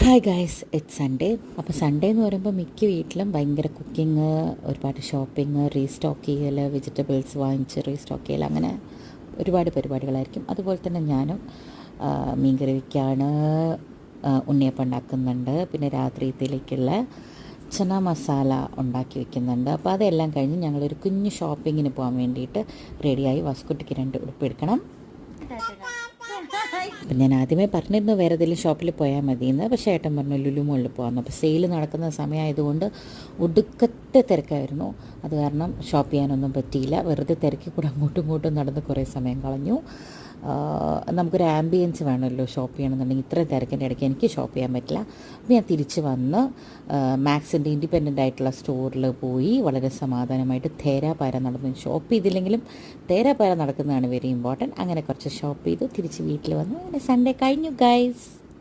Hi guys, it's Sunday. അപ്പോൾ Sunday എന്ന് പറയുമ്പോൾ മിക്ക വീട്ടിലും ഭയങ്കര കുക്കിങ്, ഒരുപാട് ഷോപ്പിംഗ്, റീസ്റ്റോക്ക് ചെയ്യൽ, വെജിറ്റബിൾസ് വാങ്ങിച്ച് റീസ്റ്റോക്ക് ചെയ്യൽ, അങ്ങനെ ഒരുപാട് പരിപാടികളായിരിക്കും. അതുപോലെ തന്നെ ഞാനും മീൻകറി വയ്ക്കാണ്, ഉണ്ണിയപ്പം ഉണ്ടാക്കുന്നുണ്ട്, പിന്നെ രാത്രിയിലേക്കുള്ള ചന മസാല ഉണ്ടാക്കി വയ്ക്കുന്നുണ്ട്. അപ്പോൾ അതെല്ലാം കഴിഞ്ഞ് ഞങ്ങളൊരു കുഞ്ഞ് ഷോപ്പിങ്ങിന് പോകാൻ വേണ്ടിയിട്ട് റെഡിയായി. വാസ്കുട്ടിക്ക് 2 ഉടുപ്പ് എടുക്കണം. അപ്പം ഞാൻ ആദ്യമേ പറഞ്ഞിരുന്നു വേറെ ഏതെങ്കിലും ഷോപ്പിൽ പോയാൽ മതിയെന്ന്. പക്ഷേ ഏട്ടൻ പറഞ്ഞു ലുലു മോളിൽ പോകാമെന്ന്. അപ്പോൾ സെയിൽ നടക്കുന്ന സമയമായതുകൊണ്ട് ഒടുക്കത്തെ തിരക്കായിരുന്നു. അത് കാരണം ഷോപ്പ് ചെയ്യാനൊന്നും പറ്റിയില്ല. വെറുതെ തിരക്കി കൂടെ അങ്ങോട്ടും ഇങ്ങോട്ടും നടന്ന് കുറേ സമയം കളഞ്ഞു. നമുക്കൊരു ആംബിയൻസ് വേണമല്ലോ ഷോപ്പ് ചെയ്യണമെന്നുണ്ടെങ്കിൽ. ഇത്രയും തിരക്കിൻ്റെ ഇടയ്ക്ക് എനിക്ക് ഷോപ്പ് ചെയ്യാൻ പറ്റില്ല. അപ്പോൾ ഞാൻ തിരിച്ച് വന്ന് മാക്സിൻ്റെ ഇൻഡിപെൻഡൻ്റ് ആയിട്ടുള്ള സ്റ്റോറിൽ പോയി വളരെ സമാധാനമായിട്ട് തേരാപാര നടന്നു. ഷോപ്പ് ചെയ്തില്ലെങ്കിലും തേരാപാര നടക്കുന്നതാണ് വെരി ഇമ്പോർട്ടൻറ്റ്. അങ്ങനെ കുറച്ച് ഷോപ്പ് ചെയ്തു തിരിച്ച് വീട്ടിൽ വന്നു. അങ്ങനെ സൺഡേ കഴിഞ്ഞു ഗൈസ്.